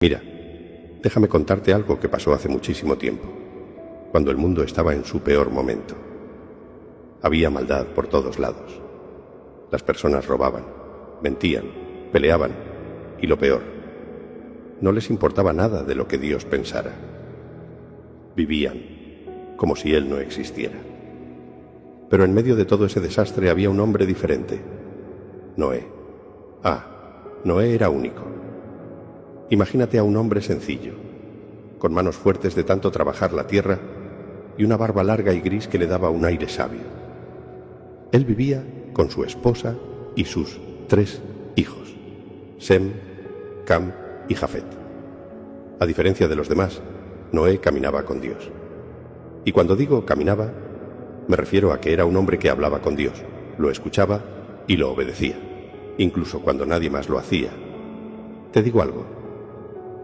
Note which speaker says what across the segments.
Speaker 1: Mira, déjame contarte algo que pasó hace muchísimo tiempo, cuando el mundo estaba en su peor momento. Había maldad por todos lados. Las personas robaban, mentían, peleaban y lo peor, no les importaba nada de lo que Dios pensara. Vivían como si Él no existiera. Pero en medio de todo ese desastre había un hombre diferente, Noé. Noé era único. Imagínate a un hombre sencillo, con manos fuertes de tanto trabajar la tierra y una barba larga y gris que le daba un aire sabio. Él vivía con su esposa y sus 3 hijos, Sem, Cam y Jafet. A diferencia de los demás, Noé caminaba con Dios. Y cuando digo caminaba, me refiero a que era un hombre que hablaba con Dios, lo escuchaba y lo obedecía, incluso cuando nadie más lo hacía. Te digo algo.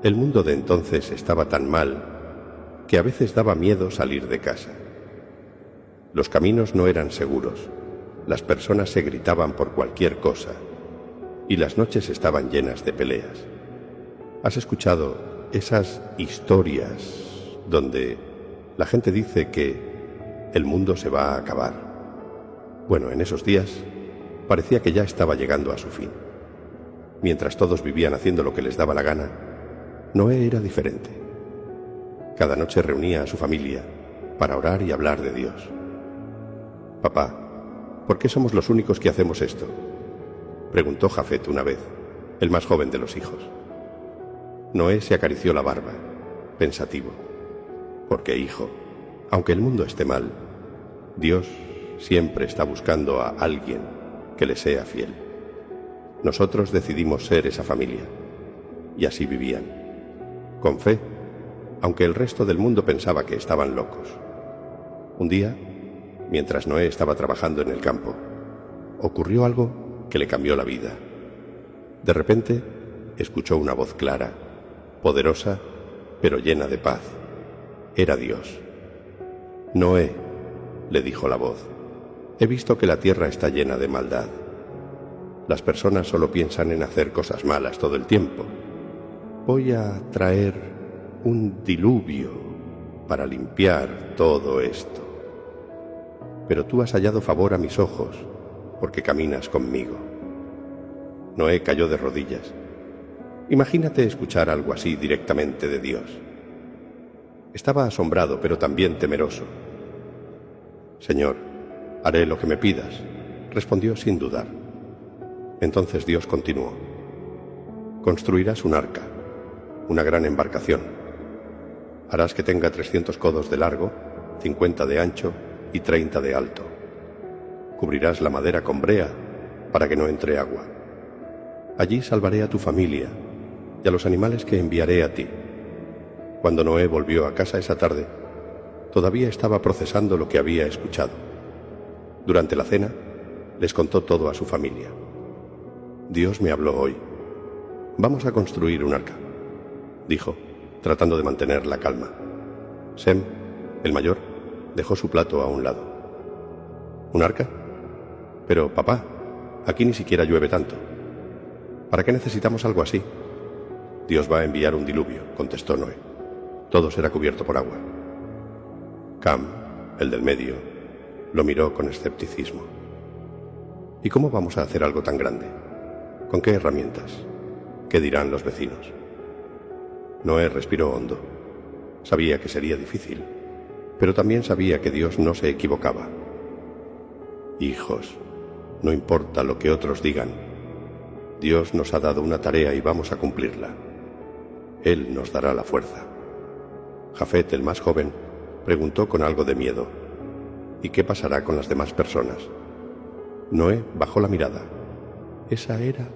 Speaker 1: El mundo de entonces estaba tan mal que a veces daba miedo salir de casa. Los caminos no eran seguros, las personas se gritaban por cualquier cosa y las noches estaban llenas de peleas. ¿Has escuchado esas historias donde la gente dice que el mundo se va a acabar? Bueno, en esos días parecía que ya estaba llegando a su fin. Mientras todos vivían haciendo lo que les daba la gana, Noé era diferente. Cada noche reunía a su familia para orar y hablar de Dios. «Papá, ¿por qué somos los únicos que hacemos esto?», preguntó Jafet una vez, el más joven de los hijos. Noé se acarició la barba, pensativo. «Porque, hijo, aunque el mundo esté mal, Dios siempre está buscando a alguien que le sea fiel. Nosotros decidimos ser esa familia». Y así vivían, con fe, aunque el resto del mundo pensaba que estaban locos. Un día, mientras Noé estaba trabajando en el campo, ocurrió algo que le cambió la vida. De repente, escuchó una voz clara, poderosa, pero llena de paz. Era Dios. «Noé», le dijo la voz, «he visto que la tierra está llena de maldad. Las personas solo piensan en hacer cosas malas todo el tiempo. Voy a traer un diluvio para limpiar todo esto. Pero tú has hallado favor a mis ojos porque caminas conmigo». Noé cayó de rodillas. Imagínate escuchar algo así directamente de Dios. Estaba asombrado, pero también temeroso. «Señor, haré lo que me pidas», respondió sin dudar. Entonces Dios continuó: «Construirás un arca, una gran embarcación. Harás que tenga 300 codos de largo, 50 de ancho y 30 de alto. Cubrirás la madera con brea para que no entre agua. Allí salvaré a tu familia y a los animales que enviaré a ti». Cuando Noé volvió a casa esa tarde, todavía estaba procesando lo que había escuchado. Durante la cena, les contó todo a su familia. «Dios me habló hoy. Vamos a construir un arca», dijo, tratando de mantener la calma. Sem, el mayor, dejó su plato a un lado. «¿Un arca? Pero, papá, aquí ni siquiera llueve tanto. ¿Para qué necesitamos algo así?» «Dios va a enviar un diluvio», contestó Noé. «Todo será cubierto por agua». Cam, el del medio, lo miró con escepticismo. «¿Y cómo vamos a hacer algo tan grande? ¿Con qué herramientas? ¿Qué dirán los vecinos?». Noé respiró hondo. Sabía que sería difícil, pero también sabía que Dios no se equivocaba. «Hijos, no importa lo que otros digan. Dios nos ha dado una tarea y vamos a cumplirla. Él nos dará la fuerza». Jafet, el más joven, preguntó con algo de miedo: «¿Y qué pasará con las demás personas?». Noé bajó la mirada. Esa era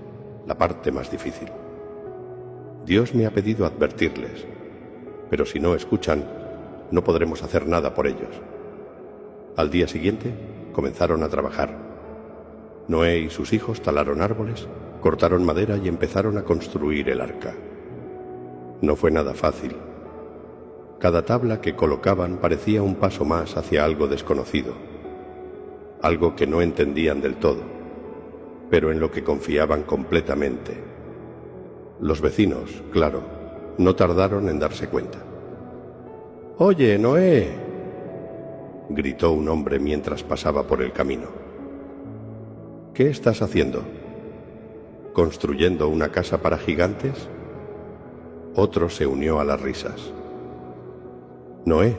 Speaker 1: la parte más difícil. «Dios me ha pedido advertirles, pero si no escuchan, no podremos hacer nada por ellos». Al día siguiente, comenzaron a trabajar. Noé y sus hijos talaron árboles, cortaron madera y empezaron a construir el arca. No fue nada fácil. Cada tabla que colocaban parecía un paso más hacia algo desconocido, algo que no entendían del todo, pero en lo que confiaban completamente. Los vecinos, claro, no tardaron en darse cuenta. «¡Oye, Noé!», gritó un hombre mientras pasaba por el camino. «¿Qué estás haciendo? ¿Construyendo una casa para gigantes?». Otro se unió a las risas. «Noé,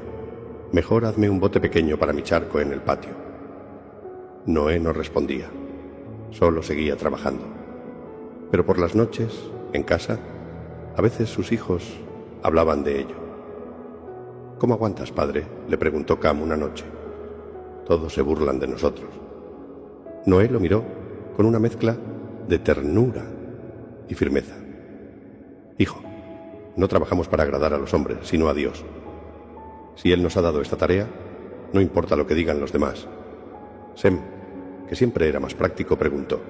Speaker 1: mejor hazme un bote pequeño para mi charco en el patio». Noé no respondía, solo seguía trabajando. Pero por las noches, en casa, a veces sus hijos hablaban de ello. «¿Cómo aguantas, padre?», le preguntó Cam una noche. «Todos se burlan de nosotros». Noé lo miró con una mezcla de ternura y firmeza. «Hijo, no trabajamos para agradar a los hombres, sino a Dios. Si Él nos ha dado esta tarea, no importa lo que digan los demás». Sem, que siempre era más práctico, preguntó: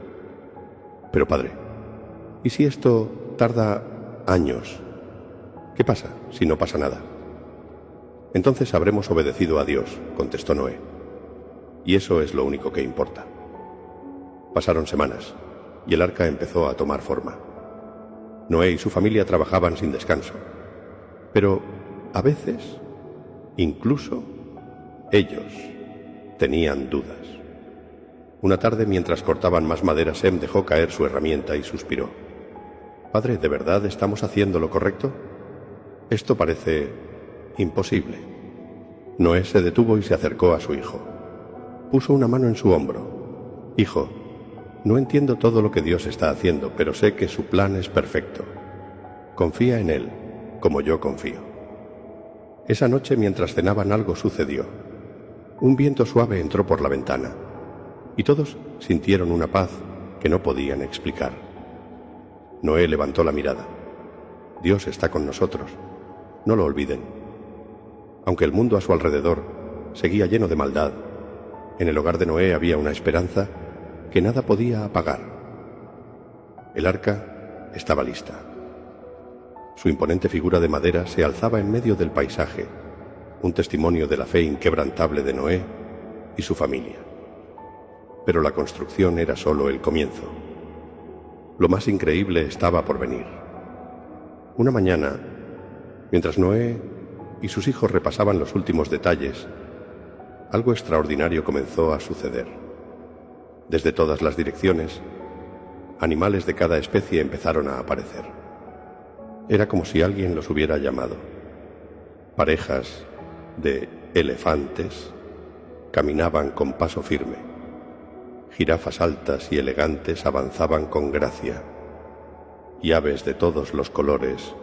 Speaker 1: «Pero padre, ¿y si esto tarda años? ¿Qué pasa si no pasa nada?». «Entonces habremos obedecido a Dios», contestó Noé. «Y eso es lo único que importa». Pasaron semanas y el arca empezó a tomar forma. Noé y su familia trabajaban sin descanso, pero a veces, incluso, ellos tenían dudas. Una tarde, mientras cortaban más madera, Sem dejó caer su herramienta y suspiró. «Padre, ¿de verdad estamos haciendo lo correcto? Esto parece imposible». Noé se detuvo y se acercó a su hijo. Puso una mano en su hombro. «Hijo, no entiendo todo lo que Dios está haciendo, pero sé que su plan es perfecto. Confía en Él, como yo confío». Esa noche, mientras cenaban, algo sucedió. Un viento suave entró por la ventana, y todos sintieron una paz que no podían explicar. Noé levantó la mirada. «Dios está con nosotros, no lo olviden». Aunque el mundo a su alrededor seguía lleno de maldad, en el hogar de Noé había una esperanza que nada podía apagar. El arca estaba lista. Su imponente figura de madera se alzaba en medio del paisaje, un testimonio de la fe inquebrantable de Noé y su familia. Pero la construcción era solo el comienzo. Lo más increíble estaba por venir. Una mañana, mientras Noé y sus hijos repasaban los últimos detalles, algo extraordinario comenzó a suceder. Desde todas las direcciones, animales de cada especie empezaron a aparecer. Era como si alguien los hubiera llamado. Parejas de elefantes caminaban con paso firme. Jirafas altas y elegantes avanzaban con gracia, y aves de todos los colores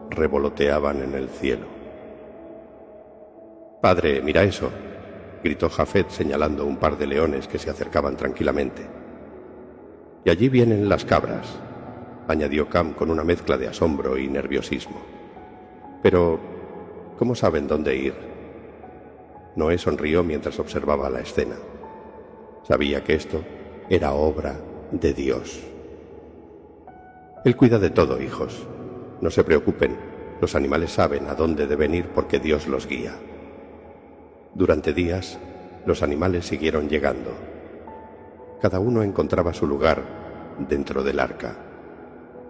Speaker 1: revoloteaban en el cielo. «Padre, mira eso», gritó Jafet señalando un par de leones que se acercaban tranquilamente. «Y allí vienen las cabras», añadió Cam con una mezcla de asombro y nerviosismo. «Pero, ¿cómo saben dónde ir?». Noé sonrió mientras observaba la escena. Sabía que esto era obra de Dios. Él cuida de todo, hijos. No se preocupen, los animales saben a dónde deben ir porque Dios los guía. Durante días, los animales siguieron llegando. Cada uno encontraba su lugar dentro del arca,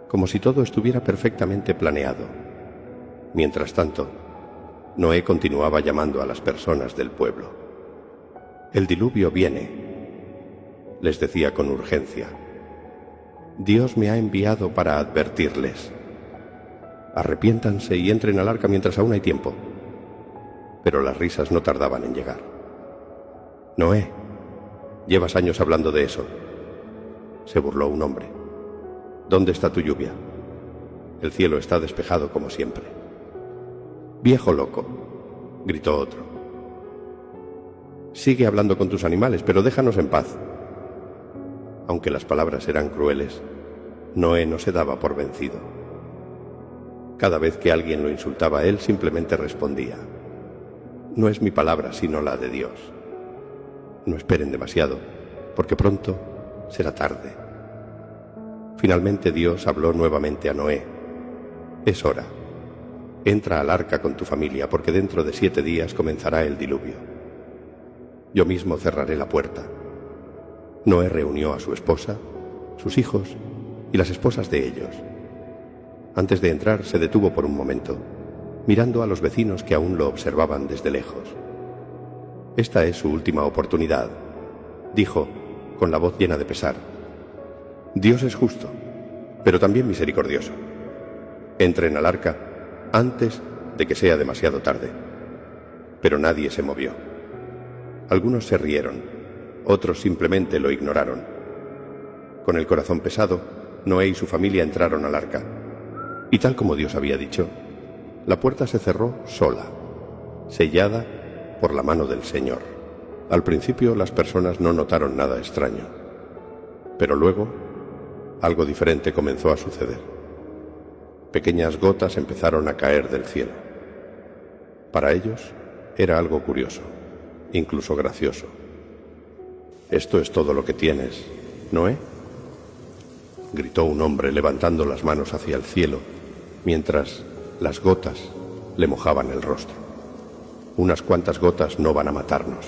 Speaker 1: como si todo estuviera perfectamente planeado. Mientras tanto, Noé continuaba llamando a las personas del pueblo. «El diluvio viene», les decía con urgencia. «Dios me ha enviado para advertirles. Arrepiéntanse y entren al arca mientras aún hay tiempo». Pero las risas no tardaban en llegar. «Noé, llevas años hablando de eso», se burló un hombre. «¿Dónde está tu lluvia? El cielo está despejado como siempre». «Viejo loco», gritó otro. «Sigue hablando con tus animales, pero déjanos en paz». Aunque las palabras eran crueles, Noé no se daba por vencido. Cada vez que alguien lo insultaba, él simplemente respondía: «No es mi palabra, sino la de Dios. No esperen demasiado, porque pronto será tarde». Finalmente Dios habló nuevamente a Noé: «Es hora. Entra al arca con tu familia, porque dentro de 7 días comenzará el diluvio. Yo mismo cerraré la puerta». Noé reunió a su esposa, sus hijos y las esposas de ellos. Antes de entrar se detuvo por un momento, mirando a los vecinos que aún lo observaban desde lejos. «Esta es su última oportunidad», dijo, con la voz llena de pesar. «Dios es justo, pero también misericordioso. Entren al arca antes de que sea demasiado tarde». Pero nadie se movió. Algunos se rieron, otros simplemente lo ignoraron. Con el corazón pesado, Noé y su familia entraron al arca. Y tal como Dios había dicho, la puerta se cerró sola, sellada por la mano del Señor. Al principio las personas no notaron nada extraño, pero luego algo diferente comenzó a suceder. Pequeñas gotas empezaron a caer del cielo. Para ellos era algo curioso, incluso gracioso. «¿Esto es todo lo que tienes, Noé?», gritó un hombre levantando las manos hacia el cielo, mientras las gotas le mojaban el rostro. «Unas cuantas gotas no van a matarnos».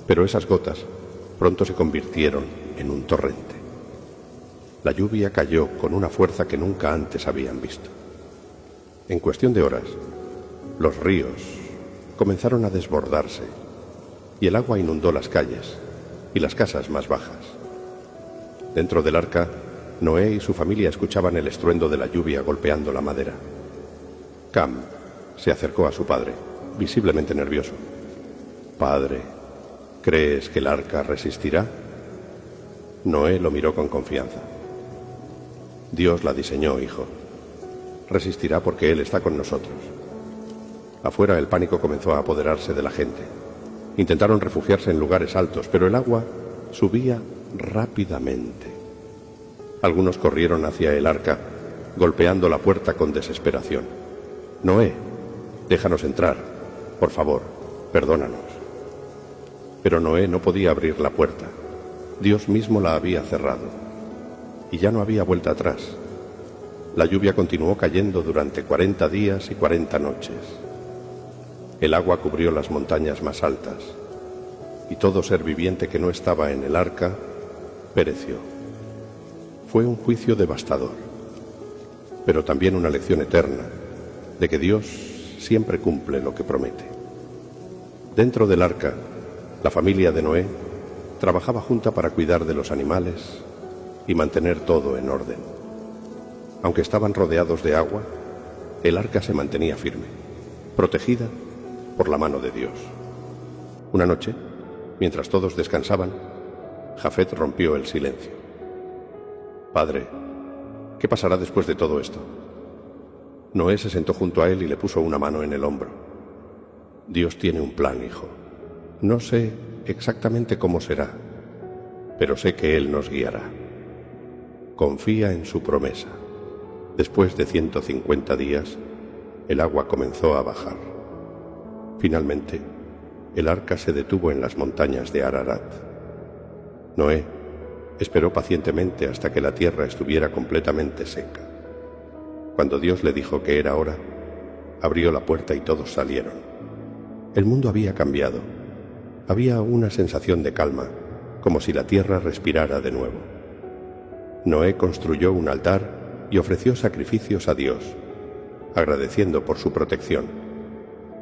Speaker 1: Pero esas gotas pronto se convirtieron en un torrente. La lluvia cayó con una fuerza que nunca antes habían visto. En cuestión de horas, los ríos comenzaron a desbordarse y el agua inundó las calles y las casas más bajas. Dentro del arca, Noé y su familia escuchaban el estruendo de la lluvia golpeando la madera. Cam se acercó a su padre, visiblemente nervioso. «Padre, ¿crees que el arca resistirá?». Noé lo miró con confianza. «Dios la diseñó, hijo. Resistirá porque Él está con nosotros». Afuera el pánico comenzó a apoderarse de la gente. Intentaron refugiarse en lugares altos, pero el agua subía rápidamente. Algunos corrieron hacia el arca, golpeando la puerta con desesperación. «Noé, déjanos entrar, por favor, perdónanos». Pero Noé no podía abrir la puerta. Dios mismo la había cerrado. Y ya no había vuelta atrás. La lluvia continuó cayendo durante 40 días y 40 noches. El agua cubrió las montañas más altas, y todo ser viviente que no estaba en el arca pereció. Fue un juicio devastador, pero también una lección eterna de que Dios siempre cumple lo que promete. Dentro del arca, la familia de Noé trabajaba junta para cuidar de los animales y mantener todo en orden. Aunque estaban rodeados de agua, el arca se mantenía firme, protegida por la mano de Dios. Una noche, mientras todos descansaban, Jafet rompió el silencio. «Padre, ¿qué pasará después de todo esto?». Noé se sentó junto a él y le puso una mano en el hombro. «Dios tiene un plan, hijo. No sé exactamente cómo será, pero sé que Él nos guiará. Confía en su promesa». Después de 150 días, el agua comenzó a bajar. Finalmente, el arca se detuvo en las montañas de Ararat. Noé esperó pacientemente hasta que la tierra estuviera completamente seca. Cuando Dios le dijo que era hora, abrió la puerta y todos salieron. El mundo había cambiado. Había una sensación de calma, como si la tierra respirara de nuevo. Noé construyó un altar y ofreció sacrificios a Dios, agradeciendo por su protección.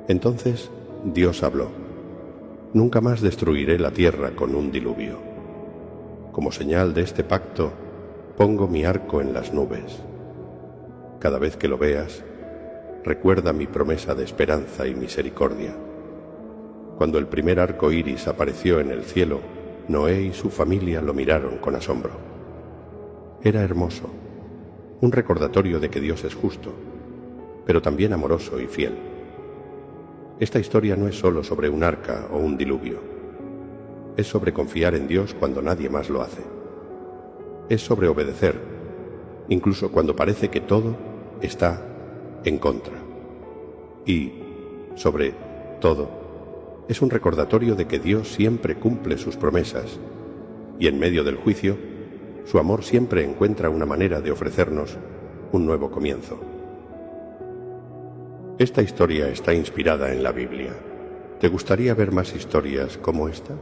Speaker 1: Entonces Dios habló: «Nunca más destruiré la tierra con un diluvio. Como señal de este pacto, pongo mi arco en las nubes. Cada vez que lo veas, recuerda mi promesa de esperanza y misericordia». Cuando el primer arco iris apareció en el cielo, Noé y su familia lo miraron con asombro. Era hermoso, un recordatorio de que Dios es justo, pero también amoroso y fiel. Esta historia no es solo sobre un arca o un diluvio. Es sobre confiar en Dios cuando nadie más lo hace. Es sobre obedecer, incluso cuando parece que todo está en contra. Y, sobre todo, es un recordatorio de que Dios siempre cumple sus promesas y en medio del juicio, su amor siempre encuentra una manera de ofrecernos un nuevo comienzo. Esta historia está inspirada en la Biblia. ¿Te gustaría ver más historias como esta?